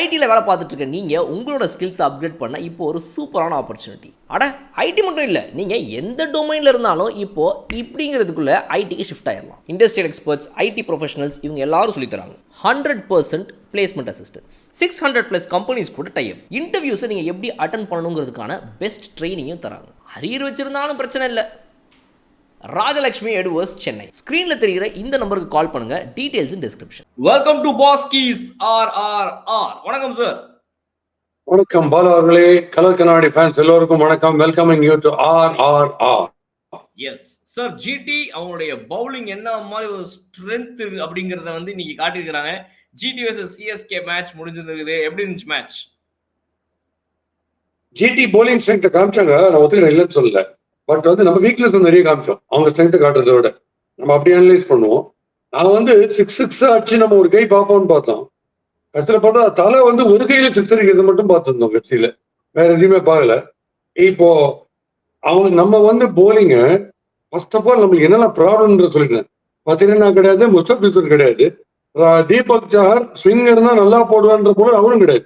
ஐடியில் வேலை பார்த்துட்டு இருக்க நீங்கள் உங்களோட ஸ்கில்ஸை அப்கிரேட் பண்ண இப்போ ஒரு சூப்பரான ஆப்பர்ச்சுனிட்டி. ஐடி மட்டும் இல்லை, நீங்கள் எந்த டொமைனில் இருந்தாலும் இப்போது இப்படிங்கிறதுக்குள்ளே ஐடிக்கு ஷிஃப்ட் ஆயிடலாம். இண்டஸ்ட்ரியல் எக்ஸ்பர்ட்ஸ், ஐடி ப்ரொஃபஷனல்ஸ் இவங்க எல்லாரும் சொல்லித்தராங்க. 100% பிளேஸ்மெண்ட் அசிஸ்டன்ஸ், 600+ கம்பெனிஸ் கூட டைப். இன்டர்வியூஸை நீங்கள் எப்படி அட்டன் பண்ணணுங்கிறதுக்கான பெஸ்ட் ட்ரைனிங்கும் தராங்க. அரியர் வச்சிருந்தாலும் பிரச்சனை இல்லை. ராஜலட்சுமி எடுவர்ஸ், சென்னை. ஸ்கிரீன்ல தெரிகிற இந்த நம்பருக்கு கால் பண்ணுங்க. Details in description. Welcome to பாஸ்கீஸ் RRR. வணக்கம் சார். வணக்கம் பாலா அவர்களே, கலர் கண்ணாடி ஃபேன்ஸ் எல்லோருக்கும் வணக்கம். Welcoming you to RRR. Yes sir, GT அவங்களுடைய பவுலிங் என்ன மாதிரி ஒரு ஸ்ட்ரென்த் அப்படிங்கறத வந்து இன்னைக்கு காட்டியிருக்காங்க. ஜிடி vs CSK மேட்ச் முடிஞ்சிருக்குது. எப்படி இருந்துச்சு மேட்ச்? ஜிடி போலிங் ஸ்ட்ரென்த் காமிச்சாங்க, நான் ஒத்துக்கிறேன், இல்லைன்னு சொல்லல. பட் வந்து நம்ம வீக்னஸ் நிறைய காமிச்சோம். அவங்க ஸ்ட்ரென்த் காட்டுறதை விட நம்ம அப்படி அனலைஸ் பண்ணுவோம். நான் வந்து 6 அடிச்சு நம்ம ஒரு கை பார்ப்போம்னு பார்த்தோம். கடைசியில் பார்த்தா தலை வந்து ஒரு கையில 6 அடிக்கிறது மட்டும் பார்த்துருந்தோம் கட்சியில, வேற எதுவுமே பார்க்கல. இப்போ அவங்க நம்ம வந்து போலிங்க ஃபர்ஸ்ட் ஆஃப் ஆல் நம்மளுக்கு என்னெல்லாம் ப்ராப்ளம்ன்ற சொல்லிட்டேன். பார்த்தீங்கன்னா கிடையாது, முஸ்தபிசர் கிடையாது, தீபக் சஹர் ஸ்விங்கர் தான் நல்லா போடுவான்ற போல அவரும் கிடையாது.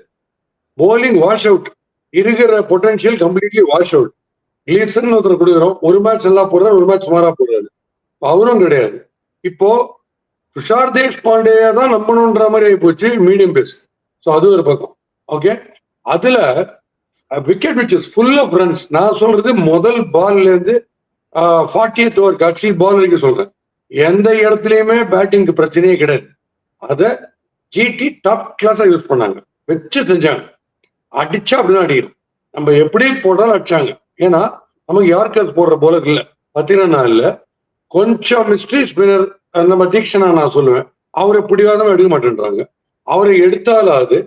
போலிங் வாஷ் அவுட், இருக்கிற potential completely wash out. Gleeson ஒருத்தர் கொடுக்குறோம், ஒரு மேட்ச் நல்லா போடுறாரு, ஒரு மேட்ச் சுமாரா போடுறாரு, அவரும் கிடையாது. இப்போ துஷார் தேஷ்பாண்டேயா தான் நம்பணுன்ற மாதிரி ஆகி போச்சு மீடியம் பேஸ். ஸோ அது ஒரு பக்கம். ஓகே, அதுல wicket which is full of runs. நான் சொல்றது முதல் பால்ல இருந்து 40th ஓவர் கட்சி பால் வரைக்கும் சொல்றேன். எந்த இடத்துலயுமே பேட்டிங்க்கு பிரச்சனையே கிடையாது. அதை ஜிடி டாப் கிளாஸா யூஸ் பண்ணாங்க, வச்சு செஞ்சாங்க. அடிச்சா அப்படிதான் அடிக்கணும், நம்ம எப்படி போட்டாலும் அடிச்சாங்க. ஏன்னா நமக்கு யார்கர்ஸ் போடுற போலர் இல்லை. பார்த்தீங்கன்னா இல்லை, கொஞ்சம் மிஸ்ட்ரி ஸ்பின்னர் நம்ம தீக்ஷனா நான் சொல்லுவேன், அவரை பிடிவாதம் எடுக்க மாட்டேன்றாங்க. அவரை எடுத்தாலும் அது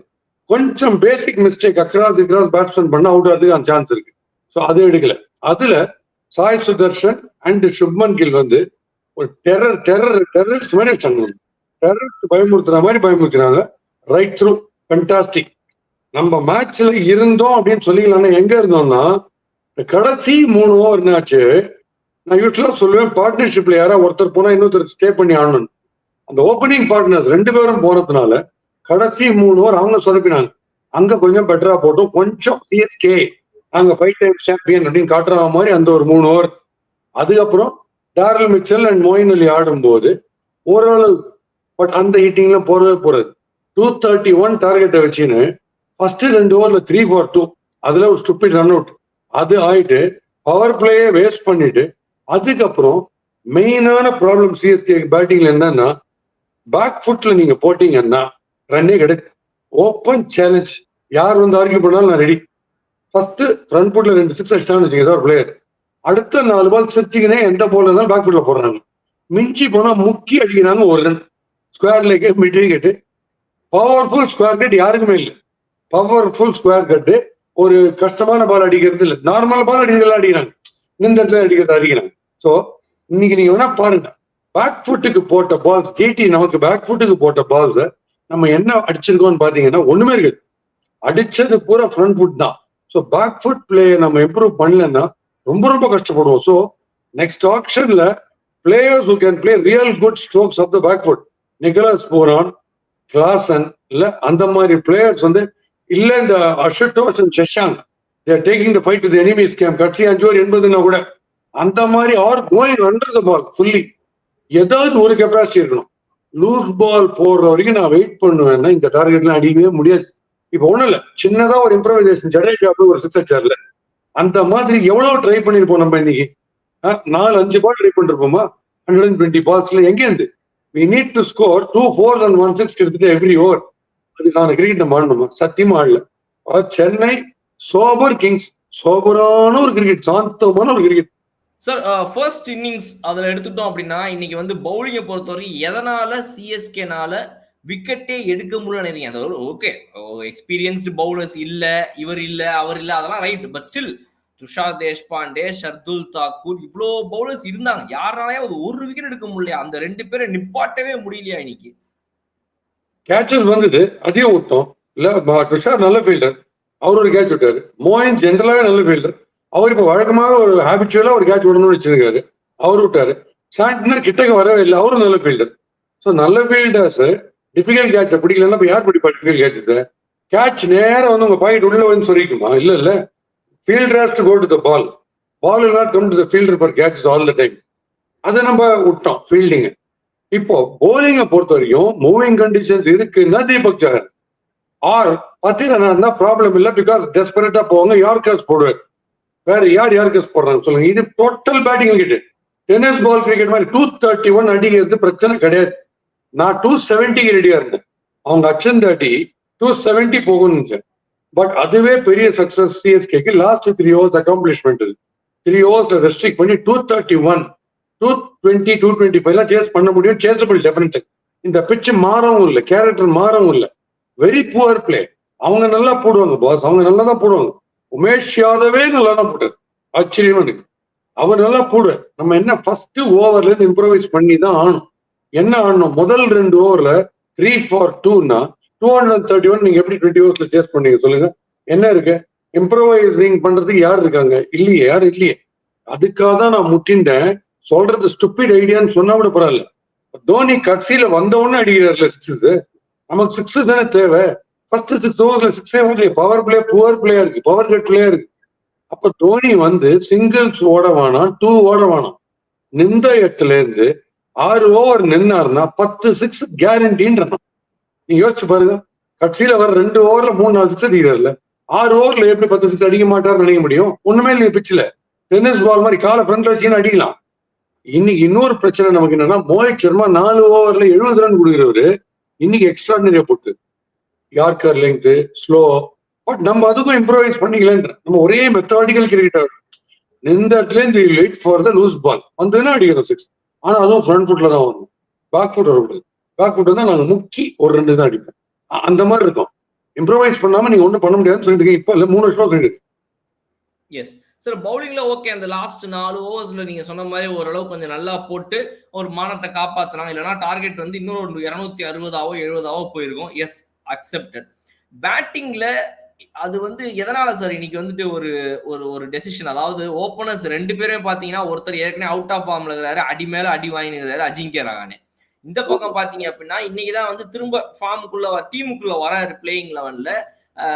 கொஞ்சம் பேசிக் மிஸ்டேக் அக்ராஸ் பேட்ஸ்மேன் பண்ண அவுட் ஆகிறதுக்கு சான்ஸ் இருக்கு. ஸோ அதை எடுக்கல. அதுல சாய் சுதர்ஷன் அண்ட் சுப்மன் கில் வந்து ஒரு டெரரிஸ்ட் மாதிரி வச்சாங்க. டெரரிஸ்ட் பயமுறுத்துற மாதிரி பயமுறுத்துறாங்க. Right through fantastic. நம்ம மேட்ச்ல இருந்தோம் அப்படின்னு சொல்லிக்கலாம்னா எங்க இருந்தோம்னா, கடைசி 3 ஓவர் என்னாச்சு, நான் யூஸ்வலா சொல்லுவேன், பார்ட்னர்ஷிப்ல யாராவது ஒருத்தர் போனா இன்னொருத்தர் ஸ்டே பண்ணி ஆடணும். அந்த ஓப்பனிங் பார்ட்னர்ஸ் 2 பேரும் போனதுனால கடைசி 3 ஓவர் அவங்க சொதப்பினாங்க. அங்க கொஞ்சம் பெட்டரா போட்டோம். கொஞ்சம் சிஎஸ்கே நாங்க 5 டைம்ஸ் சாம்பியன் அப்படின்னு காட்டுற மாதிரி அந்த ஒரு 3 ஓவர். அதுக்கப்புறம் டாரல் மிச்சல் அண்ட் மொயின் அலி ஆடும்போது ஓரளவு, பட் அந்த ஹிட்டிங்லாம் போறது 231 டார்கெட்டை வச்சுன்னு ஃபர்ஸ்ட் 2 ஓவர்ல 3 for 2, அதுல ஒரு ஸ்டூபிட் ரன் அவுட். அது ஆயிட்டு பவர் பிளேயை வேஸ்ட் பண்ணிட்டு, அதுக்கப்புறம் மெயினான ப்ராப்ளம் சிஎஸ்கே பேட்டிங்ல என்னன்னா, பேக் ஃபுட்ல நீங்க போட்டீங்கன்னா ரன்னே கிடைக்கும். ஓப்பன் சேலஞ்ச், யார் வந்து ஆர்கியூ பண்ணாலும் நான் ரெடி. ஃபர்ஸ்ட் ஃப்ரண்ட் ஃபுட்ல 2 6 அடிச்சான்னு வச்சுக்க ஒரு பிளேயர், அடுத்த 4 பால் சிரிச்சிக்கினே எந்த பால் இருந்தாலும் பேக் ஃபுட்ல போடுறாங்க. மிஞ்சி போனா முக்கி அடிக்கிறாங்க ஒரு run. Square leg, mid wicket, powerful square cut யாருக்குமே இல்லை. பவர்ஃபுல் ஸ்கொயர் கட்டு, ஒரு கஷ்டமான பால் அடிக்கிறது இல்லை, நார்மல் பால் அடிக்கிறதுலாம் அடிக்கிறாங்க, இந்த இடத்துல அடிக்கிறாங்க. ஸோ இன்னைக்கு நீங்க வேணா பாருங்க, பேக் ஃபுட்டுக்கு போட்ட பால்ஸ், ஜிடி நமக்கு பேக் ஃபுட்டுக்கு போட்ட பால்ஸ் நம்ம என்ன அடிச்சிருக்கோம்னு பாத்தீங்கன்னா ஒண்ணுமே இருக்குது. அடிச்சது பூரா ஃப்ரண்ட் ஃபுட் தான். ஸோ பேக் ஃபுட் பிளேயை நம்ம இம்ப்ரூவ் பண்ணலன்னா ரொம்ப கஷ்டப்படுவோம். ஸோ நெக்ஸ்ட் ஆப்ஷன்ல players who can play real good strokes of the back foot, Nicholas Pooran, Klaasen இல்ல அந்த மாதிரி பிளேயர்ஸ் வந்து இல்ல. இந்த Ashutosh and Shashank they are taking the fight to the enemy's camp. கட்சி 5 ஓவர் 80ன்னா கூட அந்த மாதிரி are going under the ball fully. ஏதாவது ஒரு கெப்பாசிட்டி இருக்கணும். லூஸ் பால் போடுற வரைக்கும் நான் வெயிட் பண்ணுவேன்னா இந்த டார்கெட்லாம் அடிக்கவே முடியாது. இப்போ ஒண்ணும் இல்லை, சின்னதா ஒரு இம்ப்ரவைசேஷன், ஜடேஜா ஒரு 6 அடிச்சார்ல, அந்த மாதிரி எவ்வளவு ட்ரை பண்ணிருப்போம் நம்ம இன்னைக்கு. 4-5 பால் ட்ரை பண்ணிருப்போமா 120 பால்ஸ்ல? எங்க இருந்து we need to score 2 4s and 1 6 எடுத்துட்டு எவ்ரி ஓவர். அதுக்கான கிரிக்கெட் நம்ம ஆடணுமா? சத்தியமா ஆடல. சென்னை சோபர் கிங்ஸ், சோபரான ஒரு கிரிக்கெட், சாந்தமான ஒரு கிரிக்கெட். சார், ஃபர்ஸ்ட் இன்னிங்ஸ் அதில் எடுத்துட்டோம் அப்படின்னா இன்னைக்கு வந்து பவுலிங்கை பொறுத்தவரைக்கும் எதனால சிஎஸ்கேனால விக்கெட்டே எடுக்க முடியல நினைக்கிறீங்க? அதாவது ஓகே, எக்ஸ்பீரியன்ஸ்டு பவுலர்ஸ் இல்ல, இவர் இல்ல, அவர் இல்ல, அதெல்லாம் right. But still Tushar Deshpande, Shardul Thakur, இவ்வளோ பவுலர்ஸ் இருந்தாங்க, யாராலையும் ஒரு விக்கெட் எடுக்க முடியலையா? அந்த 2 பேரை நிப்பாட்டவே முடியலையா இன்னைக்கு? கேட்சஸ் வந்தது, அதையும் விட்டோம் இல்ல. துஷார் நல்ல ஃபீல்டர், அவர் ஒரு கேட்ச் விட்டாரு. மோயின் ஜென்ரலாவே நல்ல ஃபீல்டர், அவர் இப்ப வழக்கமாக ஒரு ஹேபிச்சுவலா ஒரு கேட்ச் விடணும்னு வச்சிருக்காரு, அவர் விட்டாரு. சாண்ட்னர் கிட்டக்க வரவே இல்லை, அவரும் நல்ல ஃபீல்டர். ஸோ நல்ல ஃபீல்டர்ஸ் டிஃபிகல்ட் கேட்ச பிடிக்கலன்னா இப்ப யார் பிடிப்பா டிஃபிகல்ட் கேட்சஸ்? கேட்ச் நேரம் வந்து உங்க பாக்கெட் உள்ள வந்து சொல்லிக்குமா? இல்ல. Fielder has to go to the ball will not come to the fielder for catch all the time. அதை நம்ம விட்டோம் ஃபீல்டிங். இப்போ போலிங்கை பொறுத்த வரைக்கும் மூவிங் கண்டிஷன்ஸ் இருக்குன்னா தீபக் சஹர் ஆர் பாத்தீங்கன்னா ப்ராப்ளம் இல்லை. பிகாஸ் டெஸ்பரேட்டா போவாங்க, யார்கர்ஸ் போடுவார். வேற யார்கர்ஸ் போடுறாங்க சொல்லுங்க? இது total batting cricket. Tennis ball cricket மாதிரி 231 அடிக்கிறது பிரச்சனை கிடையாது. நான் 270 ரெடியா இருந்தேன். அவங்க அச்சன் 270 போகணும்னு. பட் அதுவே பெரிய சக்சஸ் சிஎஸ்கேக்கு. Last 3 overs accomplishment. 3 overs restrict பண்ணி 231 220 225 சேஸ் பண்ண முடியும். சேஸபிள் டெஃபினட். இந்த பிட்ச் மாறவும் இல்லை, கேரக்டர் மாறவும் இல்லை. Very poor play. அவங்க நல்லா போடுவாங்க பாஸ், அவங்க நல்லா தான் போடுவாங்க. உமேஷ் யாதவே நல்லா தான் போட்டார். ஆச்சரியமா இருக்கு, அவர் நல்லா போடுவார். நம்ம என்ன ஃபர்ஸ்ட் ஓவர்ல இருந்து இம்ப்ரோவைஸ் பண்ணி தான் ஆகணும். என்ன ஆடணும்? முதல் 2 ஓவர்ல 3 for 2னா 231 நீங்க எப்படி 20 ஓவர்ஸ்ல சேஸ் பண்ணீங்க சொல்லுங்க? என்ன இருக்கு? இம்ப்ரோவைசிங் பண்றதுக்கு யார் இருக்காங்க? இல்லையே, யாரும் இல்லையே. அதுக்காக தான் நான் முட்டின்றேன். சொல்றது ஸ்டூபிட் ஐடியான்னு சொன்னா கூட பரவாயில்ல. தோனி கட்சியில வந்தவொடனே அடிக்கிறார்ல சிக்ஸஸ். நமக்கு சிக்ஸ் தானே தேவை. ஃபர்ஸ்ட் 6 ஓவர்ல 6 ஓவர்ல பவர் பிளே, புவர் பிளேயா இருக்கு, பவர் கட் பிளேயா இருக்கு. அப்ப தோனி வந்து சிங்கிள்ஸ் ஓட வேணாம், 2 ஓட வேணாம். நின்ற இடத்துல இருந்து 6 ஓவர் நின்னாருன்னா 10 6 கேரண்டின்றான். நீங்க யோசிச்சு பாருங்க. கட்சியில வர 2 ஓவர்ல 3-4 6 அடிக்கிறார்ல. 6 ஓவர்ல எப்படி 10 6 அடிக்க மாட்டாருன்னு நினைக்க முடியும்? ஒண்ணுமே இல்லையா பிச்சில. டென்னிஸ் பால் மாதிரி காலை ஃப்ரண்ட்ல வச்சுன்னு அடிக்கலாம். இன்னைக்கு இன்னொரு பிரச்சனை நமக்கு என்னன்னா, மோஹித் சர்மா 4 ஓவர்ல 70 ரன் கொடுக்குறவரு இன்னைக்கு எக்ஸ்ட்ராடினரியா போட்டு யார்கர் லெங்க் ஸ்லோ. பட் நம்ம அதுக்கும் இம்ப்ரோவைஸ் பண்ணிக்கலன்ற. நம்ம ஒரே மெத்தடாட்டிக்கல் கிரிக்கெட் இந்த இடத்துல இருந்து wait for the loose ball வந்ததுன்னா அடிக்கிறோம் 6. ஆனா அதுவும் ஃப்ரண்ட் ஃபுட்ல தான் வரணும், பேக் ஃபுட் வரக்கூடாது. பேக் ஃபுட் தான் நாங்க முக்கி ஒரு 2 தான் அடிப்பேன். அந்த மாதிரி இருக்கும். இம்ப்ரோவைஸ் பண்ணாம நீங்க ஒன்றும் பண்ண முடியாதுன்னு சொல்லிட்டு இப்ப இல்ல 3 வருஷமா சொல்லிட்டு. எஸ் சார், பவுலிங்ல ஓகே. அந்த லாஸ்ட் 4 ஓவர்ஸ்ல நீங்க சொன்ன மாதிரி ஓரளவு கொஞ்சம் நல்லா போட்டு ஒரு மானத்தை காப்பாத்தலாம். இல்லைன்னா டார்கெட் வந்து இன்னொரு 260ஆவோ 70ஆவோ போயிருக்கும். S, accepted. பேட்டிங்ல அது வந்து எதனால சார் இன்னைக்கு வந்துட்டு ஒரு ஒரு ஒரு டெசிஷன்? அதாவது ஓப்பனர்ஸ் 2 பேருமே பாத்தீங்கன்னா, ஒருத்தர் ஏற்கனவே அவுட் ஆஃப் ஃபார்ம்ல இருக்கிறாரு, அடி மேல அடி வாங்கினுக்கிறாரு, அஜிங்கிய ரஹானே. இந்த பக்கம் பாத்தீங்க அப்படின்னா இன்னைக்குதான் வந்து திரும்ப ஃபார்முக்குள்ள டீமுக்குள்ள வராரு பிளேயிங் லெவன்ல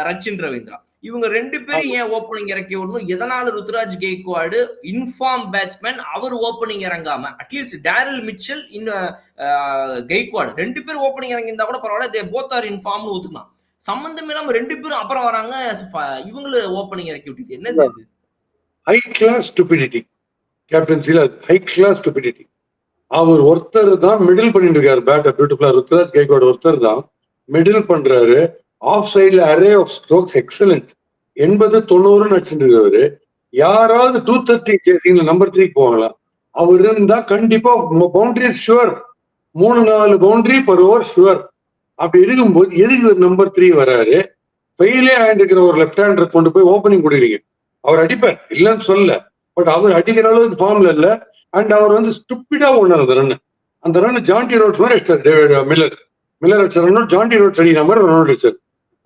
ரச்சின் ரவீந்திரா. இவங்க 2 பேரும் ஏன் ஓப்பனிங் இறக்கி விடணும்? எதனால ருத்ராஜ் கெய்க்வாடு இன்ஃபார்ம் பேட்ஸ்மேன் அவர் ஓப்பனிங் இறங்காம, அட்லீஸ்ட் டேரில் மிச்சல் கெய்க்வாடு 2 பேரும் ஓப்பனிங் இறங்கி இருந்தா கூட பரவாயில்ல, தே போத் ஆர் இன்ஃபார்ம்னு ஒத்துக்கலாம். சம்பந்தம் இல்லாம 2 பேரும் அப்புறம் வராங்க, இவங்கள ஓப்பனிங் இறக்கி விட்டுச்சு. என்னது இது? High class stupidity. கேப்டன்சில ஹை கிளாஸ் ஸ்டூபிடிட்டி. அவர் ஒருத்தர் தான் மிடில் பண்ணிட்டு இருக்காரு பேட்டை பியூட்டிஃபுல்லா. ருத்ராஜ் கெய்க்வாட் ஒருத்தர் தான் மிடில் பண்றாரு. ஆஃப் சைட்ல அரே ஆஃப் ஸ்ட்ரோக்ஸ் எக்ஸலண்ட். 80-90 அடிச்சுட்டு இருக்காரு. யாராவது 230 சேசிங்ல நம்பர் 3 போவாங்களா? அவர் இருந்தா கண்டிப்பா boundary sure. 3-4 boundary per over sure. அப்படி இருக்கும்போது எதுக்கு நம்பர் 3 வராரு? ஃபெயிலே ஆயிட்டு இருக்கிற ஒரு லெஃப்ட் ஹேண்டர் கொண்டு போய் ஓப்பனிங் கொடுக்குறீங்க. அவர் அடிப்பார், இல்லைன்னு சொல்ல. பட் அவர் அடிக்கிற அளவுக்கு ஃபார்ம்ல இல்ல. அண்ட் அவர் வந்து ஸ்டூப்பிடா ஓடுனார் அந்த ரன். அந்த ரன் ஜான்டி ரோட்ஸ் மாதிரி அடிச்சார். டேவிட் மில்லர் அடிச்ச ரன் ஜான்டி ரோட்ஸ் அடிக்கிற மாதிரி ரன் அடிச்சார்.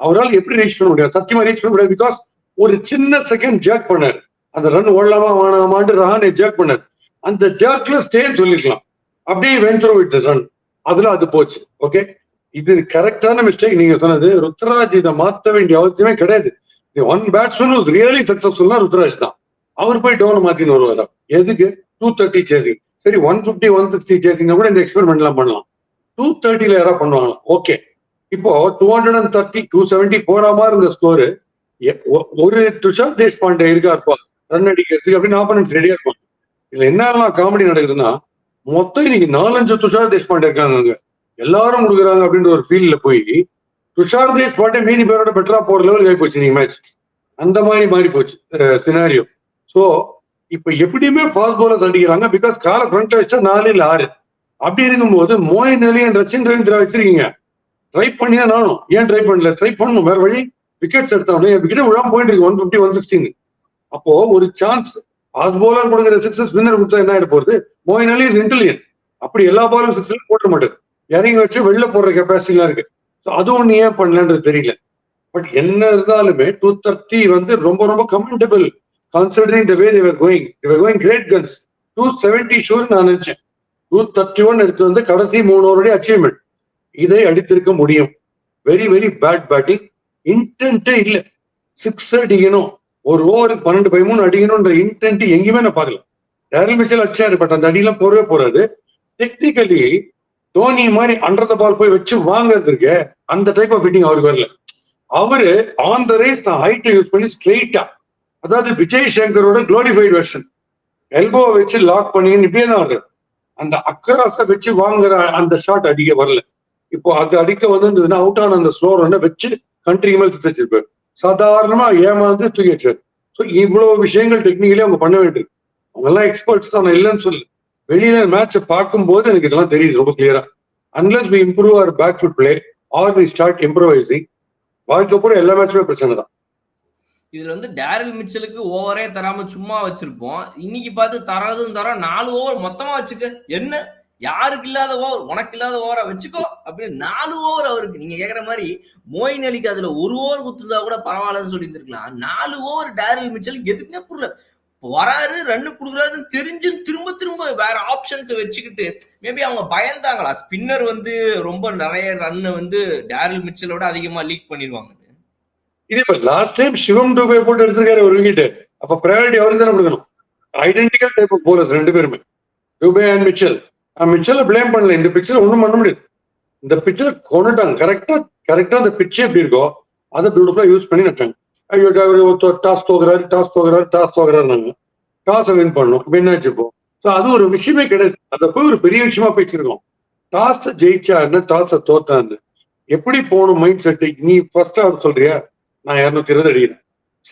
அவரால் எப்படி ரீச் பண்ண முடியாது? சத்தியமா ரீச் பண்ண முடியாது. பிகாஸ் ஒரு சின்ன செகண்ட் ஜாக் பண்ணார். அந்த ரன் ஓடலாமா வேணாமான்னு ரஹானே ஜாக் பண்ணார். அந்த ஜாக்ல ஸ்டேன்னு சொல்லிருக்கலாம். அப்படியே வென்ட் த்ரூ வித் ரன். அதுல அது போச்சு. ஓகே, இது கரெக்டான மிஸ்டேக் நீங்க சொன்னது. ருத்ராஜ் இதை மாற்ற வேண்டிய அவசியமே கிடையாது. ஒன் பேட்ஸ்மேன் ரியலி சக்சஸ்ஃபுல்னா ருத்ராஜ் தான். அவர் போய் டவுன் மாத்தின்னு வருவாரா? எதுக்கு? 230 சேசிங். சரி, 150 160 சேசிங் கூட இந்த எக்ஸ்பெரிமெண்ட் எல்லாம் பண்ணலாம். 230ல யாராவது பண்ணுவாங்களா? ஓகே, இப்போ 230 270 போற மாதிரி இருந்த ஸ்கோரு. ஒரு துஷார் தேஷ்பாண்டே இருக்காருப்பா ரன் அடிக்கிறதுக்கு அப்படின்னு ஆப்போனன்ட்ஸ் ரெடியா இருப்பாங்க. இதுல என்ன காமெடி நடக்குதுன்னா, மொத்தம் இன்னைக்கு 4-5 துஷார் தேஷ்பாண்டே இருக்காங்க. எல்லாரும் கொடுக்குறாங்க அப்படின்ற ஒரு ஃபீல்ட்ல போய் துஷார் தேஷ்பாண்டே மீதி பேரோட பெட்டரா போற லெவலுக்கு ஆகி போச்சு நீங்க மேட்ச். அந்த மாதிரி மாறி போச்சு சினாரியோ. சோ இப்ப எப்படியுமே ஃபாஸ்ட் பவுலர்ஸ் அடிக்கிறாங்க. பிகாஸ் கால ஃப்ரண்ட் வச்சா 4 இல்ல 6. அப்படி இருக்கும்போது மோயின் அலி அண்ட் ரச்சின் ரவீந்திரா வச்சிருக்கீங்க. ட்ரை பண்ணியா? நானும் ஏன் ட்ரை பண்ணல? ட்ரை பண்ணணும், வேற வழி. விக்கெட்ஸ் எடுத்தவனே விக்கெட் விழாம போயிட்டு இருக்கு 150 160. அப்போ ஒரு சான்ஸ் ஃபாஸ்ட் பவுலர் கொடுக்குற 6 ஸ்பின்னர் கொடுத்தா என்ன ஆயிட போறது? மோயின் அலி இஸ் இன்டெலிஜென்ட். அப்படி எல்லா பாலும் 6 போட்ட மாட்டாரு. இறங்கி வச்சு வெளில போடுற கெப்பாசிட்டிலாம் இருக்கு. அது ஒண்ணு ஏன் பண்ணலன்றது தெரியல. பட் என்ன இருந்தாலுமே 230 வந்து ரொம்ப ரொம்ப commendable considering the way they were going great guns. 270 sure நான் நினைச்சேன். 231 எடுத்து வந்து கடைசி 3 ஓவருடைய அச்சீவ்மெண்ட். இதை அடித்திருக்க முடியும். Very very bad batting. இன்டென்ட்டே இல்ல. 6 அடிக்கணும், ஒரு ஓவருக்கு 12-13 அடிக்கணும்ன்ற இன்டென்ட் எங்கேயுமே நான் பார்க்கல. டேரில் மிச்சல் அடிச்சாரு, பட் அந்த அடியெல்லாம் போறவே போறாது. டெக்னிக்கலி தோனி மாதிரி அண்டர் த பால் போய் வச்சு வாங்குறது இருக்கு, அந்த டைப் ஆஃப் ஹிட்டிங் அவருக்கு வரல. அவரு ஆன் த ரேஸ் தான் ஹைட்டை யூஸ் பண்ணி ஸ்ட்ரெயிட்டா, அதாவது விஜய் சங்கரோட குளோரிஃபைட் வெர்ஷன், எல்போவை வச்சு லாக் பண்ணி இப்படியே தான் வருது. அந்த அக்கராச வச்சு வாங்குற அந்த ஷாட் அடிக்க வரல. இப்போ அது அடிக்க வந்து அவுட் ஆன அந்த ஸ்லோ ரன்னை வச்சு கண்ட்ரிக்கு மேல் வச்சிருப்பாரு. சாதாரணமா ஏமாந்து தூக்கி வச்சாரு. ஸோ இவ்வளவு விஷயங்கள் டெக்னிக்கலி அவங்க பண்ண வேண்டியது. அவங்க எல்லாம் எக்ஸ்பர்ட்ஸ் தான், நான் இல்லைன்னு சொல்லு. வெளியில மேட்சை பார்க்கும்போது எனக்கு இதெல்லாம் தெரியுது ரொம்ப கிளியரா. Unless we improve our back foot play or we start improvising, அதுக்கப்புறம் எல்லா மேட்சுமே பிரச்சனை தான். இதுல வந்து டேரில் மிச்சலுக்கு ஓவரே தராம சும்மா வச்சிருப்போம். இன்னைக்கு பார்த்து தராதுன்னு தரோம். 4 ஓவர் மொத்தமா வச்சுக்க, என்ன யாருக்கு இல்லாத ஓவர் உனக்கு இல்லாத ஓவரா வச்சுக்கோ அப்படின்னு 4 ஓவர் அவருக்கு. நீங்க கேக்குற மாதிரி மோயின் அலிக்கு அதுல 1 ஓவர் குத்துதா கூட பரவாயில்லன்னு சொல்லி இருந்திருக்கலாம். 4 ஓவர் டேரில் மிச்சல் எதுக்குமே புரியல. வராரு, ரன்னு கொடுக்குறாருன்னு தெரிஞ்சும் திரும்ப திரும்ப வேற ஆப்ஷன்ஸ் வச்சுக்கிட்டு மேபி அவங்க பயந்தாங்களா, ஸ்பின்னர் வந்து ரொம்ப நிறைய ரன் வந்து டேரில் மிச்சலோட அதிகமா லீக் பண்ணிடுவாங்க. இது இப்ப லாஸ்ட் டைம் சிவம் டூபே போட்டு எடுத்திருக்காரு ஒரு விக்கெட், அப்ப ப்ரையாரிட்டி அவருக்கு தானே கொடுக்கணும். ஐடென்டிக்கல் டைப் ஆஃப் போலர்ஸ் ரெண்டு பேருமே, டூபே அண்ட் மிச்சல். மிச்சலை பிளேம் பண்ணல, இந்த பிக்சர் ஒன்றும் பண்ண முடியாது. இந்த பிக்சர் கொண்டுட்டாங்க கரெக்டா அந்த பிச்சே எப்படி இருக்கோ அதை பியூட்டிஃபுல்லா யூஸ் பண்ணி நட்டாங்க. ஐயோ டாஸ் தோக்குறாரு டாஸை வின் பண்ணும், இப்ப என்னாச்சு இப்போ? ஸோ அது ஒரு விஷயமே கிடையாது. அதை போய் ஒரு பெரிய விஷயமா பேசிருக்கோம். டாஸை ஜெயிச்சா என்ன, டாஸை தோத்தான்னு எப்படி போகணும் மைண்ட் செட்டு. நீ ஃபர்ஸ்ட் ஆர்டர் சொல்றியா, நான் 220 அடிக்கிறேன்.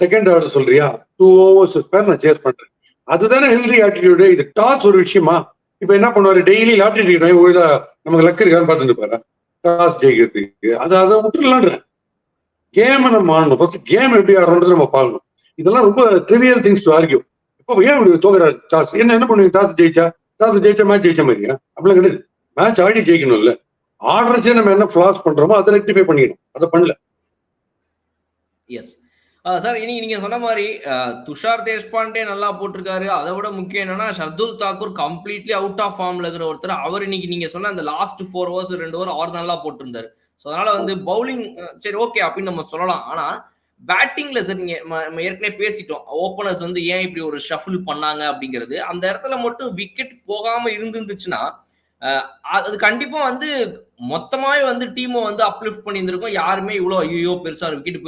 செகண்ட் ஆர்டர் சொல்றியா, 2 overs பேர் நான் சேஸ் பண்றேன். அதுதானே ஹெல்தி ஆட்டிடியூடு. இது டாஸ் ஒரு விஷயமா? இப்ப என்ன பண்ணுவாரு, டெய்லி லாட்டரி டிக்கெட் ஒழுதா நமக்கு லக்கு இருக்கான்னு பார்த்துட்டு பாரு டாஸ் ஜெயிக்கிறதுக்கு. அதை விட்டுலான்றேன். கேமை நம்ம ஆடணும். ஃபர்ஸ்ட் கேம் எப்படி ஆடுறோன்றது நம்ம பார்க்கணும். இதெல்லாம் ரொம்ப ட்ரிவியல் திங்ஸ் டு ஆர்கியூ. இப்போ ஏன் இப்படி தோக்குறாரு டாஸ், என்ன பண்ணுவீங்க? டாஸ் ஜெயிச்சா மேட்ச் ஜெயிச்ச மாதிரியா? அப்படிலாம் கிடையாது. மேட்ச் ஆடி ஜெயிக்கணும் இல்ல, ஆடுறச்சே நம்ம என்ன ஃபிளாஸ் பண்றோமோ அதை ரெக்டிஃபை பண்ணிக்கணும். அதை பண்ணல. எஸ் சார், இன்னைக்கு நீங்க சொன்ன மாதிரி துஷார் தேஷ்பாண்டே நல்லா போட்டிருக்காரு. அதை விட முக்கியம் என்னன்னா Shardul Thakur completely out of ஃபார்ம்ல இருக்கிற ஒருத்தர். அவர் இன்னைக்கு நீங்க சொன்ன அந்த லாஸ்ட் 4 overs 2 over அவர் நல்லா போட்டிருந்தாரு. ஸோ அதனால வந்து பவுலிங் சரி ஓகே அப்படின்னு நம்ம சொல்லலாம். ஆனா பேட்டிங்ல சார் நீங்க ஏற்கனவே பேசிட்டோம், ஓப்பனர்ஸ் வந்து ஏன் இப்படி ஒரு ஷஃபிள் பண்ணாங்க அப்படிங்கிறது. அந்த இடத்துல மட்டும் விக்கெட் போகாம இருந்துச்சுன்னா அது கண்டிப்பா வந்து மொத்தமாவே வந்து டீமை வந்து அப்லிஃப்ட் பண்ணியிருந்திருக்கும். யாருமே இவ்வளோ ஐயோ பெருசா விக்கெட்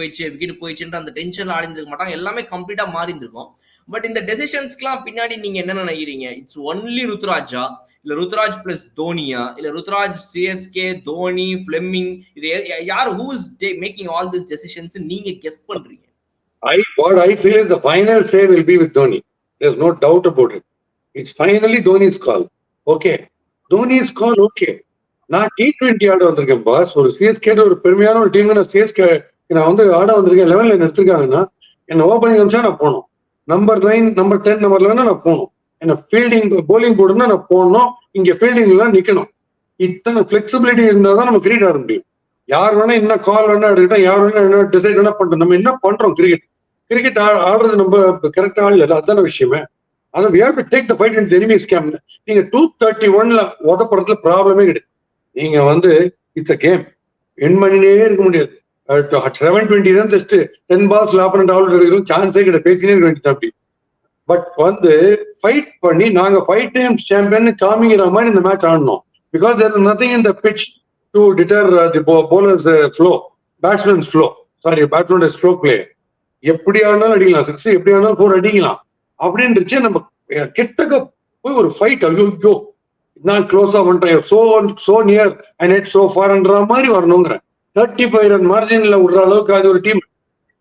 போயிடுச்சுன்ற அந்த டென்ஷன்ல ஆடிந்திருக்க மாட்டாங்க. எல்லாமே கம்ப்ளீட்டா மாறி இருந்திருக்கும். பட் இந்த டெசிஷன்ஸ்க்குலாம் பின்னாடி நீங்க என்ன நினைக்கிறீங்க? இட்ஸ் ஒன்லி ருத்ராஜா, இல்ல ருத்ராஜ் பிளஸ் தோனியா, இல்ல ருத்ராஜ் சிஎஸ்கே, தோனி, ஃபிளெமிங், இது யார் who is making all this decisions நீங்க கெஸ் பண்றீங்க? What I feel is the final say will be with Dhoni. There's no doubt about it. It's finally Dhoni's call. Okay. Dhoni's call, okay. நான் T20 ஆட வந்திருக்கேன் pass. ஒரு CSK ஒரு பெருமையான ஒரு team. நான் சிஎஸ்கே நான் வந்து ஆட வந்திருக்கேன். 11ல எடுத்திருக்காங்கன்னா என்ன ஓப்பனிங் அமிச்சா நான் போகணும். நம்பர் 9, நம்பர் 10, நம்பர் 11 நான் போகணும். என்ன ஃபீல்டிங் போலிங் போடுனா நான் போடணும். இங்க ஃபீல்டிங்லாம் நிக்கணும். இத்தனை பிளெக்சிபிலிட்டி இருந்தால் தான் நம்ம கிரிக்கெட் ஆட முடியும். யார் வேணா என்ன கால் வேணா எடுக்கட்டும், யார் வேணா என்ன டிசைட் வேணா பண்றோம். நம்ம என்ன பண்றோம்? கிரிக்கெட் ஆடுறது நம்ம கரெக்டா ஆடல, அதுதான விஷயமே. அதை we have to take the fight in the enemy's camp. நீங்க 231ல உதப்படுறதுல ப்ராப்ளமே கிடையாது. நீங்க வந்து இட்ஸ் அ கேம், வின் பண்ணினே இருக்க முடியாது. 720 தான் ஜஸ்ட் 10 balls ஆப்பனண்ட் அவுட் எடுக்கிறது சான்ஸே கிடையாது. பேசினே இருக்க வேண்டியது அப்படி. பட் வந்து ஃபைட் பண்ணி நாங்க 5 times சாம்பியன் காமிக்கிற மாதிரி இந்த மேட்ச் ஆடணும். Because there is nothing in the pitch to deter the bowler's flow, batsman's flow, batsman's stroke play. எப்படி ஆனாலும் அடிக்கலாம் 6, எப்படி ஆனாலும் 4 அடிக்கலாம் அப்படின்றச்சு. நம்ம கிட்டக்க போய் ஒரு ஃபைட், ஐயோ நான் க்ளோஸா பண்றேன், so near and it so ஃபார்ன்ற மாதிரி வரணுங்கிறேன். 35 run மார்ஜின்ல விடுற அளவுக்கு அது ஒரு டீம்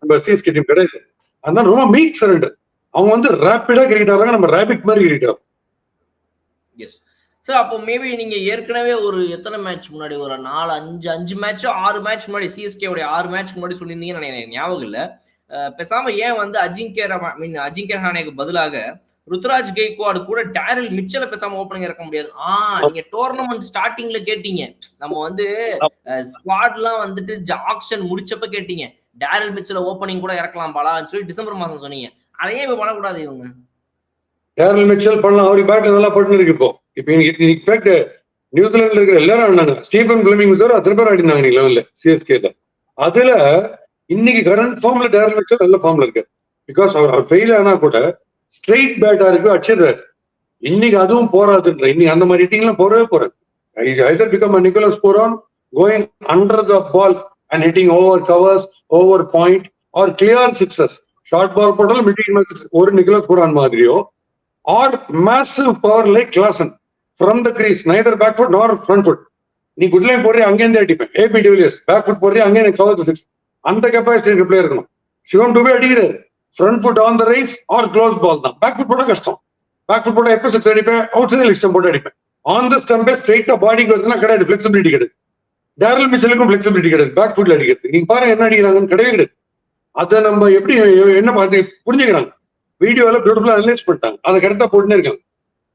நம்ம சிஎஸ்கே டீம் கிடையாது. அதனால ரொம்ப மீக் சரண்டர். அவங்க வந்து ரேப்பிடா கிரிக்கெட் ஆடுறாங்க, நம்ம ரேபிட் மாதிரி கிரிக்கெட் ஆடுறோம். எஸ் சார், அப்போ மேபி நீங்க ஏற்கனவே ஒரு எத்தனை மேட்ச் முன்னாடி, ஒரு 5 மேட்சோ 6 மேட்ச் முன்னாடி, சிஎஸ்கே உடைய 6 மேட்ச் முன்னாடி சொல்லியிருந்தீங்கன்னு எனக்கு ஞாபகம் இல்லை. பேசாம ஏன் வந்து அஜிங்கே ரஹானேக்கு பதிலாக ருத்ராஜ் கெய்க்வாட் கூட டேரில் மிச்சலை பேசாம ஓப்பனிங் இறக்க முடியாது? நீங்க டோர்னமெண்ட் ஸ்டார்டிங்ல கேட்டீங்க, நம்ம வந்து ஸ்குவாட்லாம் வந்துட்டு ஆக்ஷன் முடிச்சப்ப கேட்டீங்க டேரில் மிச்சலை ஓப்பனிங் கூட இறக்கலாம் பாலான்னு சொல்லி டிசம்பர் மாசம் சொன்னீங்க. அதையே இப்ப பண்ணக்கூடாது இவங்க? டேரில் மிச்சல் பண்ணலாம், அவரு பேட் நல்லா பட்டு இருக்கு. இப்போ இன்ஃபேக்ட் நியூசிலாந்துல இருக்கிற எல்லாரும் ஆடினாங்க. ஸ்டீபன் பிளமிங் தவிர அத்தனை பேர் ஆடினாங்க 11ல சிஎஸ்கேல. அதுல இன்னைக்கு கரண்ட் ஃபார்ம்ல டேரல் மிச்சல் நல்ல ஃபார்ம்ல இருக்கு. பிகாஸ் அவர் ஃபெயில் ஆனா கூட ஸ்ட்ரெயிட் பேட்டா இருக்கு, அடிச்சிடுறாரு. இன்னைக்கு அதுவும் போராதுன்ற. இன்னைக்கு அந்த மாதிரி ஹிட்டிங்லாம் போறவே போறாது. Either become Nicholas Pooran going under the ball and hitting over covers, over point or clear sixes. Short ball போட்டாலும் மிட்டிங் ஒரு நிக்கோலஸ் பூரான் மாதிரியோ, or massive power like Klaasen from the crease, neither back foot nor front foot. நீ good line போடுறிய அங்கேருந்து அடிப்பேன். AB de Villiers back foot போடுறிய அங்கே எனக்கு கவர் சிக்ஸ். அந்த கெப்பாசிட்டி பிளேயர் இருக்கணும். சிவம் டுபே அடிக்கிறாரு, front foot on the rice R close ball தான். பேக் ஃபுட் போட கஷ்டம். பேக் ஃபுட் போட எப்போ சிக்ஸ் அடிப்பேன், அவுட் சைட் ஸ்டம்ப் போட்டு அடிப்பேன். ஆன் த ஸ்டம்பே ஸ்ட்ரைட்டா பாடிக்கு வருதுன்னா கிடையாது, ஃபிளெக்சிபிலிட்டி கிடையாது. டேரல் மிச்சலுக்கும் ஃபிளெக்சிபிலிட்டி கிடையாது பேக் ஃபுட்ல அடிக்கிறது. நீங்க பாருங்க என்ன அடிக்கிறாங்கன்னு கிடையாது கிடையாது. அதை நம்ம எப்படி என்ன பார்த்து புரிஞ்சுக்கிறாங்க, வீடியோல பியூட்டிஃபுல்லா அனலைஸ் பண்ணிட்டாங்க, அதை கரெக்டா போட்டுனே இருக்காங்க.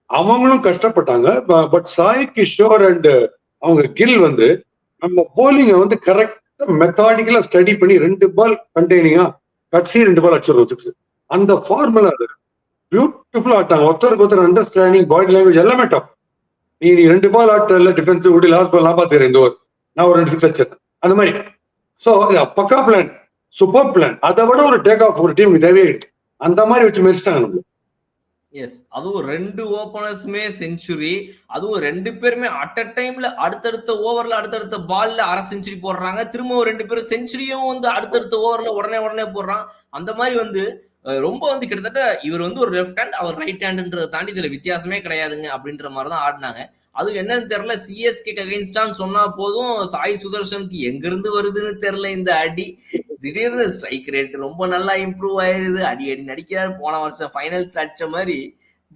அவங்களும் கஷ்டப்பட்டாங்க. பட் சாய் கிஷோர் அண்ட் அவங்க கில் வந்து நம்ம போலிங்கை வந்து கரெக்டா மெத்தாடிக்கலா ஸ்டடி பண்ணி 2 பால் கண்டெய்னிங்கா கட்சி 2 பால் அடிச்சிடும் சிக்ஸ். அந்த ஃபார்முலா அது பியூட்டிஃபுல்லா ஆட்டாங்க. ஒருத்தருக்கு ஒருத்தர் அண்டர்ஸ்டாண்டிங், பாடி லாங்குவேஜ் எல்லாமே டாப். நீ 2 பால் ஆட்டல டிஃபென்ஸ் விட்டு லாஸ்ட் பால் நான் பாத்துக்கிறேன், இந்த ஓவர் நான் ஒரு 2 சிக்ஸ் அடிச்சிருக்கேன் அந்த மாதிரி. ஸோ பக்கா பிளான், சூப்பர் பிளான். அதை விட ஒரு டேக் ஆஃப் ஒரு டீமுக்கு தேவையே இருக்கு. அந்த மாதிரி வச்சு மெரிச்சிட்டாங்க நம்மளுக்கு. எஸ், அதுவும் 2 ஓபனர்ஸுமே செஞ்சுரி, அதுவும் 2 பேருமே அட் அ டைம்ல அடுத்தடுத்த ஓவர்ல அடுத்தடுத்த பால்ல அரை செஞ்சுரி போடுறாங்க. திரும்பவும் 2 பேரும் செஞ்சுரியும் வந்து அடுத்தடுத்த ஓவர்ல உடனே போடுறான். அந்த மாதிரி வந்து ரொம்ப வந்து கிட்டத்தட்ட இவர் வந்து ஒரு லெஃப்ட் ஹேண்ட், அவர் ரைட் ஹேண்டுன்றதை தாண்டி இதுல வித்தியாசமே கிடையாதுங்க அப்படின்ற மாதிரி தான் ஆடினாங்க. அது என்னன்னு தெரியல, சிஎஸ்கே அகைன்ஸ்டான்னு சொன்னா போதும் சாய் சுதர்ஷனுக்கு எங்க இருந்து வருதுன்னு தெரியல இந்த அடி. திடீர்னு ஸ்ட்ரைக் ரேட் ரொம்ப நல்லா இம்ப்ரூவ் ஆயிருது, அடி நடிக்கிறாரு. போன வருஷம் ஃபைனல்ஸ் அடிச்ச மாதிரி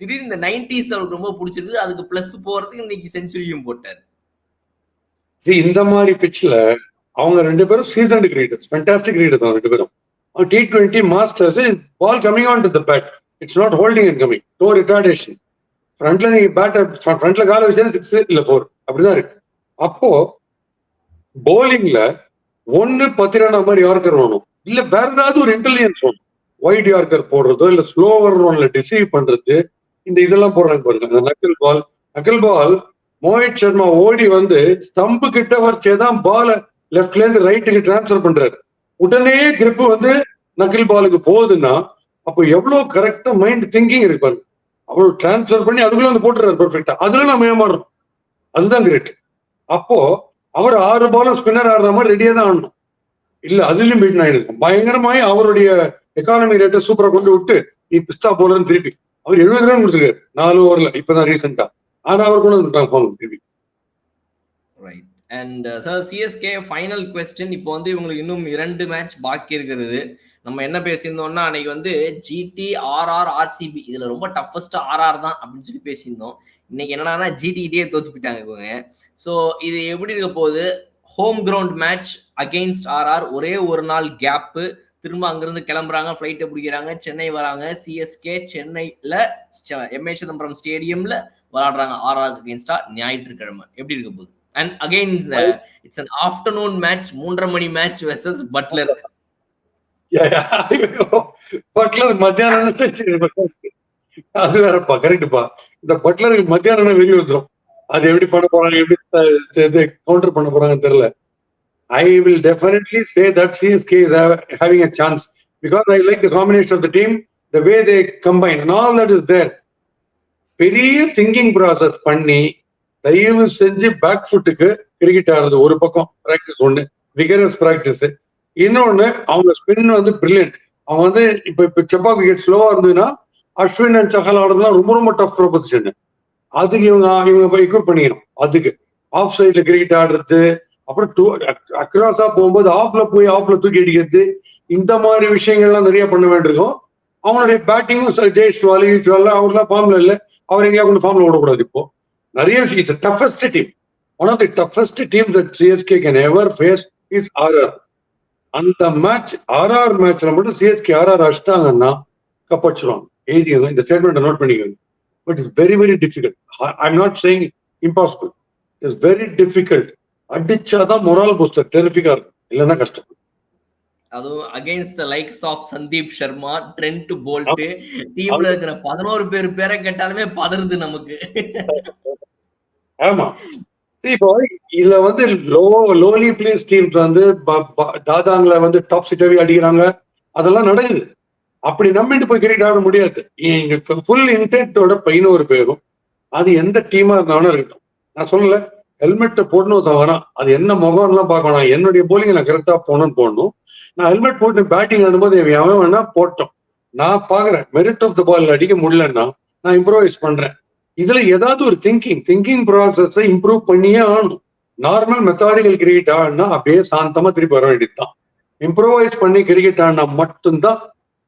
திடீர்னு இந்த 90s அவருக்கு ரொம்ப பிடிச்சிருக்கு. அதுக்கு பிளஸ் போறதுக்கு இன்னைக்கு செஞ்சுரியும் போட்டாரு. இந்த மாதிரி பிட்ச்ல அவங்க 2 பேரும் சீசன்டு கிரியேட்டர்ஸ், ஃபேண்டாஸ்டிக் கிரியேட்டர்ஸ். அவங்க 2 பேரும் T20 masters. Ball coming on to the bat, it's not holding and coming, no retardation. ஃப்ரண்ட்ல நீங்க பேட்டர் ஃப்ரண்ட்ல கால வச்சா 6 இல்ல 4 அப்படிதான் இருக்கு. அப்போ போலிங்ல 10 ரன் மாதிரி யார்கர் வேணும், இல்ல வேற ஏதாவது ஒரு இன்டெலிஜென்ஸ் வேணும். வைட் யார்கர் போடுறதோ இல்ல ஸ்லோவர் ரன்ல டிசீவ் பண்றது, இந்த இதெல்லாம் போடுறாங்க பாருங்க. அந்த நக்கல் பால் மோஹித் சர்மா ஓடி வந்து ஸ்டம்பு கிட்ட வச்சேதான் பால லெப்ட்ல இருந்து ரைட்டுக்கு டிரான்ஸ்பர் பண்றாரு. உடனே கிரிப் வந்து நக்கில் பாலுக்கு போகுதுன்னா அப்போ எவ்வளவு கரெக்டா மைண்ட் திங்கிங் இருப்பாரு. அவ்வளவு டிரான்ஸ்பர் பண்ணி அதுக்குள்ள வந்து போட்டுறாரு பெர்ஃபெக்டா. அதுல நம்ம ஏமாறுறோம், அதுதான் கிரேட். அப்போ அவர் 6 பாலும் ஸ்பின்னர் ஆடுற மாதிரி ரெடியா தான் ஆடணும். இல்ல அதுலயும் பீட் ஆயிடும். பயங்கரமாய் அவருடைய எக்கானமி ரேட்டை சூப்பரா கொண்டு விட்டு நீ பிஸ்டா போலன்னு திருப்பி அவர் 70 ரன் கொடுத்துருக்காரு 4 ஓவர்ல இப்பதான் ரீசெண்டா. ஆனா அவர் கொண்டு வந்து திருப்பி. Right. And sir, CSK final question. இப்போ வந்து இவங்களுக்கு இன்னும் 2 மேட்ச் பாக்கி இருக்கிறது. நம்ம என்ன பேசியிருந்தோம்னா அன்னைக்கு வந்து ஜிடி, ஆர்ஆர், ஆர்சிபி இதுல ரொம்ப டஃபஸ்ட் ஆர்ஆர் தான் அப்படின்னு சொல்லி பேசியிருந்தோம். இன்னைக்கு என்னன்னா ஜிடிகிட்டே தோத்து போயிட்டாங்க இவங்க. ஸோ இது எப்படி இருக்க போகுது? Home ground match against RR, ஒரே ஒரு நாள் கேப்பு. திரும்ப அங்கிருந்து கிளம்புறாங்க, ஃபிளைட்டை பிடிக்கிறாங்க, சென்னை வராங்க. சிஎஸ்கே சென்னையில் எம்ஏ சிதம்பரம் ஸ்டேடியம்ல விளையாடுறாங்க ஆர்ஆர் அகெயின்ஸ்டா ஞாயிற்றுக்கிழமை. எப்படி இருக்க போகுது? And again, it's an afternoon match, 3:30 மணி மேட்ச் வெர்சஸ் பட்லர். பட்லர் மத்தியானம் அது வேறப்பா, கரெக்டுப்பா. இந்த பட்லருக்கு மத்தியானம் வெளியே வந்துடும். அது எப்படி பண்ண போறாங்க, எப்படி கவுண்டர் பண்ண போறாங்கன்னு தெரியல. I will definitely say that CSK is having a chance because I like the combination of the team, the way they combine and all that is there. பெரிய திங்கிங் ப்ராசஸ் பண்ணி தயவு செஞ்சு பேக் ஃபுட்டுக்கு cricket ஆடுறது ஒரு பக்கம் practice, ஒண்ணு vigorous practice. இன்னொன்னு அவங்க ஸ்பின் வந்து பிரில்லியன்ட். அவங்க வந்து இப்ப செப்பாக் விக்கெட் ஸ்லோவா இருந்ததுன்னா அஸ்வின் அண்ட் சஹல் ஆடுறதுலாம் ரொம்ப ரொம்ப டஃப் ப்ரொபோசிஷன். அதுக்கு இவங்க எக்யூப் பண்ணிக்கணும். அதுக்கு ஆஃப் சைட்ல கிரிக்கெட் ஆடுறது, அப்புறம் அக்ராஸா போகும்போது ஆஃப்ல தூக்கி அடிக்கிறது, இந்த மாதிரி விஷயங்கள்லாம் நிறைய பண்ண வேண்டியிருக்கும். அவனுடைய பேட்டிங்கும் ஜெய்ஸ்வாலி அவர்லாம் ஃபார்ம்ல இல்லை, அவர் எங்கேயா கொண்டு ஃபார்ம்ல விடக்கூடாது. இப்போ நிறைய விஷயம். It's toughest team, one of the toughest team that CSK can ever face is RR. அந்த மேட்ச் ஆர்ஆர் மேட்ச்ல மட்டும் சிஎஸ்கே ஆர்ஆர் அடிச்சிட்டாங்கன்னா கப்படிச்சிருவாங்க. எழுதிங்க, இந்த ஸ்டேட்மெண்ட் நோட் பண்ணிக்கோங்க. But it's very very difficult. I am not saying impossible, it's very difficult. அடிச்சாதான் moral booster டெரிஃபிக்கா இருக்கும், இல்லைன்னா கஷ்டம். அதுவும் against the likes of Sandeep Sharma, Trent Boult, டீம்ல இருக்கிற 11 பேரை கேட்டாலுமே பதறுது நமக்கு. ஆமா, இப்போ இதுல வந்து லோலி பிளேஸ் டீம்ஸ் வந்து தாதாங்களை வந்து டாப் சிட்டாவே அடிக்கிறாங்க, அதெல்லாம் நடக்குது. அப்படி நம்பிட்டு போய் கிரிக்கெட் ஆட முடியாது. இங்க ஃபுல் இன்டென்ட்டோட 11 பேரும் அது எந்த டீமா இருந்தாலும் இருக்கட்டும். நான் சொல்லல ஹெல்மெட் போடணும் தவறான், அது என்ன முகம்லாம் பார்க்கணும். என்னுடைய போலிங் நான் கரெக்டா போடணும். நான் ஹெல்மெட் போட்டு பேட்டிங் ஆடும்போது அவன் வேணா போட்டோம். நான் பாக்குறேன் மெரிட் ஆஃப் த பால் அடிக்க முடியலன்னா நான் இம்ப்ரோவைஸ் பண்றேன். இதுல ஏதாவது ஒரு திங்கிங் ப்ராசஸ் இம்ப்ரூவ் பண்ணியே ஆகணும். நார்மல் மெத்தாடிக்கல் கிரிக்கெட் ஆடினா அப்படியே சாந்தமா திருப்பி வர வேண்டியதுதான். இம்ப்ரோவைஸ் பண்ணி கிரிக்கெட் ஆடினா மட்டும்தான்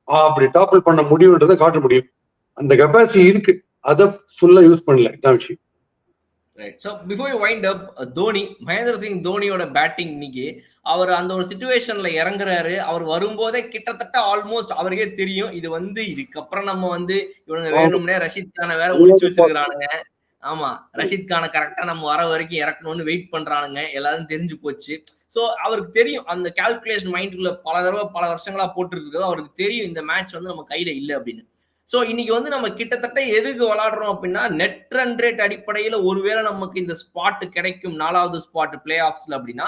அப்படி டாப்பிள் பண்ண முடியுன்றதை காட்ட முடியும். அந்த கெப்பாசிட்டி இருக்கு, அதை ஃபுல்லா யூஸ் பண்ணல. இதான் விஷயம். Right. So before you wind up, Dhoni, Mahendra Singh தோனியோட பேட்டிங் இன்னைக்கு அவர் அந்த ஒரு சிச்சுவேஷன்ல இறங்குறாரு. அவர் வரும்போதே கிட்டத்தட்ட ஆல்மோஸ்ட் அவருக்கே தெரியும் இது வந்து இதுக்கப்புறம் நம்ம வந்து இவனுங்க வேணும்னே ரஷீத் கானை வேற ஒழிச்சு வச்சிருக்கிறானுங்க. ஆமா, ரஷீத் கானை கரெக்டா நம்ம வர வரைக்கும் இறக்கணும்னு வெயிட் பண்றானுங்க, எல்லாரும் தெரிஞ்சு போச்சு. ஸோ அவருக்கு தெரியும், அந்த கால்குலேஷன் மைண்டுக்குள்ள பல தடவை பல வருஷங்களா போட்டு இருக்கிறது அவருக்கு தெரியும் இந்த மேட்ச் வந்து நம்ம கையில இல்லை அப்படின்னு. ஸோ இன்னைக்கு வந்து நம்ம கிட்டத்தட்ட எதுக்கு விளையாடுறோம் அப்படின்னா நெட் ரன் ரேட் அடிப்படையில் ஒருவேளை நமக்கு இந்த ஸ்பாட் கிடைக்கும் 4வது ஸ்பாட் பிளே ஆஃப்ஸ்ல அப்படின்னா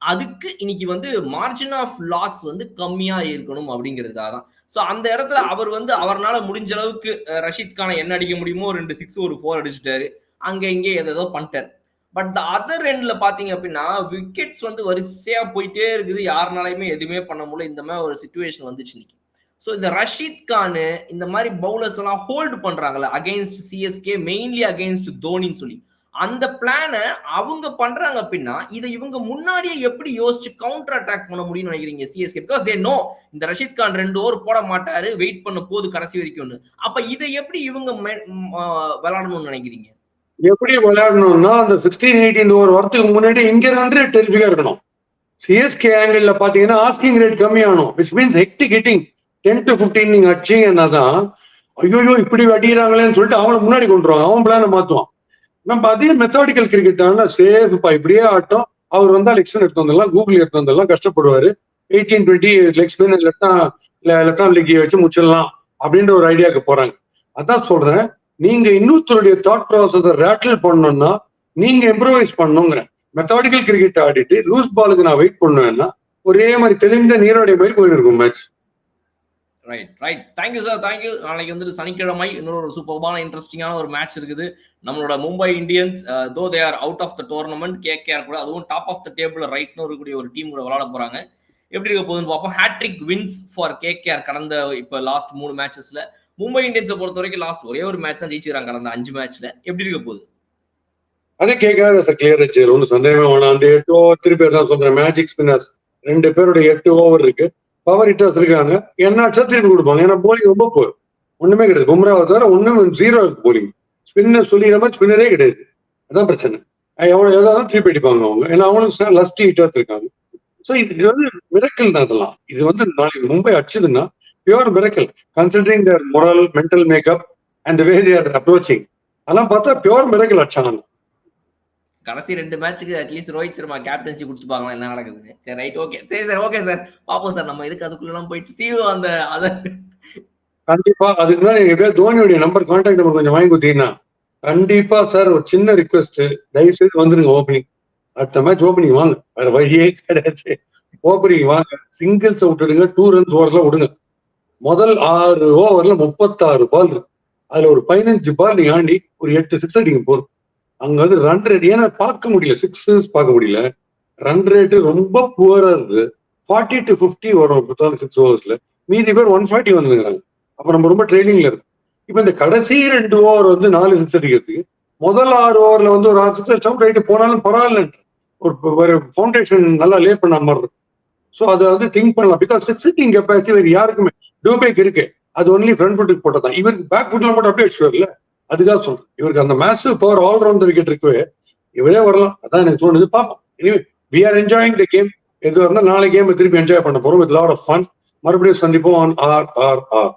அதுக்கு இன்னைக்கு வந்து மார்ஜின் ஆஃப் லாஸ் வந்து கம்மியா இருக்கணும் அப்படிங்கிறதுக்காக தான். ஸோ அந்த இடத்துல அவர் வந்து அவரால் முடிஞ்ச அளவுக்கு ரஷீத் கானை என்ன அடிக்க முடியுமோ 2 6 ஒரு 4 அடிச்சுட்டாரு, அங்க இங்கே ஏதோ பண்ணிட்டாரு. பட் த அதர் எண்ட்ல பாத்தீங்க அப்படின்னா விக்கெட்ஸ் வந்து வரிசையா போயிட்டே இருக்குது, யாருனாலையுமே எதுவுமே பண்ண முடியல. இந்த மாதிரி ஒரு சிச்சுவேஷன் வந்துச்சு இன்னைக்கு. ஸோ இந்த ரஷீத் கானு இந்த மாதிரி பவுலர்ஸ் எல்லாம் ஹோல்டு பண்றாங்கல்ல அகைன்ஸ்ட் சிஎஸ்கே, மெயின்லி அகைன்ஸ்ட் தோனின்னு சொல்லி, அந்த பிளானை அவங்க பண்றாங்க அப்படின்னா இதை இவங்க முன்னாடியே எப்படி யோசிச்சு கவுண்டர் அட்டாக் பண்ண முடியும்னு நினைக்கிறீங்க சிஎஸ்கே? பிகாஸ் தே நோ இந்த ரஷீத் கான் 2 ஓவர் போட மாட்டாரு, வெயிட் பண்ண போது கடைசி வரைக்கும்னு. அப்ப இதை எப்படி இவங்க விளையாடணும்னு நினைக்கிறீங்க? எப்படி விளையாடணும்னா அந்த 16-18 ஓவர் வரத்துக்கு முன்னாடி இங்க ரன் ரேட் டெரிஃபிக்கா இருக்கணும். சிஎஸ்கே ஆங்கிள் பாத்தீங்கன்னா ஆஸ்கிங் ரேட் கம்மியாகணும். Which means hectic hitting 10 to 15 நீங்க அடிச்சீங்கன்னா தான் ஐயோ இப்படி அடிக்கிறாங்களேன்னு சொல்லிட்டு அவனை முன்னாடி கொண்டுருவாங்க, அவன் பிளானை மாத்துவான். நம்ம அதே மெத்தாடிக்கல் கிரிக்கெட் ஆனா சேஃப்ப்பா இப்படியே ஆட்டம். அவர் வந்தா லெக் ஸ்பின் எடுத்து வந்துடலாம், கூகுள் எடுத்து வந்துடலாம், கஷ்டப்படுவாரு. 18-20 leg spin left hand leg வச்சு முடிச்சிடலாம் அப்படின்ற ஒரு ஐடியாவுக்கு போறாங்க. அதான் சொல்றேன், நீங்க இன்னொருத்தருடைய தாட் ப்ராசஸ் ரேட்டில் பண்ணணும்னா நீங்க இம்ப்ரோவைஸ் பண்ணுங்கிற மெத்தாடிக்கல் கிரிக்கெட் ஆடிட்டு லூஸ் பாலுக்கு நான் வெயிட் பண்ணுவேன்னா ஒரே மாதிரி தெளிந்த நீரோடைய மாதிரி போயிட்டு இருக்கும் match. Right. Thank you sir, thank you. நாளைக்கு வந்துட்டு சனிக்கிழமை இன்னொரு சூப்பர்பான இன்ட்ரெஸ்டிங்கான ஒரு மேட்ச் இருக்குது. நம்மளோட Mumbai Indians though they are out of the tournament, KKR கூட அதுவும் டாப் ஆஃப் த டேபிள் ரைட்னு இருக்கக்கூடிய ஒரு டீம் கூட விளையாட போறாங்க. எப்படி இருக்க போகுதுன்னு பார்ப்போம். ஹேட்ரிக் வின்ஸ் ஃபார் கேகேஆர் கடந்த இப்போ லாஸ்ட் 3 மேட்சஸ்ல. மும்பை இந்தியன்ஸை பொறுத்த வரைக்கும் லாஸ்ட் ஒரே ஒரு மேட்ச் தான் ஜெயிச்சுக்கிறாங்க கடந்த 5 மேட்ச்ல. எப்படி இருக்க போகுது? அதே கேட்காத கிளியர் ஆச்சு, ஒன்றும் சந்தேகமே வேணாம். அந்த 8 ஓவர் திருப்பி தான் சொல்றேன், மேஜிக் ஸ்பின்னர்ஸ் 2 பேருடைய 8 ஓவர் இருக்கு, பவர் ஹிட்டர்ஸ் இருக்காங்க, என்னாச்சா திருப்பி கொடுப்பாங்க. ஏன்னா போலிங் ரொம்ப போகுது, ஒண்ணுமே கிடையாது. பும்ராவை தவிர ஒண்ணும் 0 இருக்கு போலிங். ஸ்பின்னர் சொல்லிக்கிற மாதிரி ஸ்பின்னரே கிடையாது, அதான் பிரச்சனை. எவ்வளவு ஏதாவது திருப்பி அடிப்பாங்க அவங்க, ஏன்னா அவங்களுக்கு லஸ்டி ஹிட்டர்ஸ் இருக்காங்க. ஸோ இது வந்து மிரக்கல் தான் அதெல்லாம். இது வந்து நாளைக்கு மும்பை அடிச்சதுன்னா pure miracle, considering their moral, mental makeup and way they are approaching. அதெல்லாம் பார்த்தா பியூர் மிரக்கல் அடிச்சாங்க. கடைசி 2 மேட்சுக்கு அட்லீஸ்ட் ரோஹித் சர்மா கேப்டன்சி கொடுத்துப்பாங்களா என்ன நடக்குதுன்னு. சரி ரைட், ஓகே. சரி சார், ஓகே சார், பாப்போம் சார். நம்ம இதுக்கு அதுக்குள்ளலாம் போயிட்டு சீவு அந்த அதை கண்டிப்பா அதுக்கு தான் நீங்க எப்படியா தோனியுடைய நம்பர் கான்டாக்ட் நம்பர் கொஞ்சம் வாங்கி கொடுத்தீங்கன்னா கண்டிப்பா சார் ஒரு சின்ன ரிக்வெஸ்ட், தயவு செய்து வந்துருங்க ஓப்பனிங். அடுத்த மேட்ச் ஓப்பனிங் வாங்க, வேற வழியே கிடையாது. ஓப்பனிங் வாங்க, சிங்கிள்ஸ் விட்டுடுங்க, 2 runs ஓவர்ல விடுங்க. முதல் 6 ஓவர்ல 36 பால் இருக்கு, அதுல ஒரு 15 பால் நீங்க ஆண்டி ஒரு 8 6 அடிங்க போதும். அங்க வந்து ரன் ரேட் ஏன்னா பார்க்க முடியல, 6 பார்க்க முடியல. ரன் ரேட்டு ரொம்ப புவரா இருக்கு. 40 to 50 வரும் 6 ஓவர்ஸ்ல, மீதி பேர் 140 வந்துங்கிறாங்க. அப்ப நம்ம ரொம்ப ட்ரெயினிங்ல இருக்கு. இப்ப இந்த கடைசி 2 ஓவர் வந்து 4 6 அடிக்கிறதுக்கு முதல் 6 ஓவர்ல வந்து ஒரு 6 6 அடிச்சா ரைட்டு போனாலும் பரவாயில்ல, ஒரு ஃபவுண்டேஷன் நல்லா லே பண்ண மாதிரி இருக்கு. ஸோ அதை வந்து திங்க் பண்ணலாம். பிகாஸ் 6 ஹிட்டிங் கெப்பாசிட்டி வேறு யாருக்குமே டூபேக்கு இருக்கு, அது ஒன்லி ஃப்ரண்ட் ஃபுட்டுக்கு போட்டதான். இவருக்கு பேக் ஃபுட்ல மட்டும் அப்படியே அடிச்சுவார்ல, அதுக்காக சொல்றேன். இவருக்கு அந்த மேசிவ் பவர் ஆல்ரவுண்டர் விக்கெட் இருக்கு, இவரே வரலாம். அதான் எனக்கு தோணுது. பார்ப்போம். Anyway we are enjoying the game. எது வரலாம் நாளை கேம் திருப்பி என்ஜாய் பண்ண போறோம் வித் லாட் ஆஃப் ஃபன். மறுபடியும் சந்திப்போம் ஆன் RRR.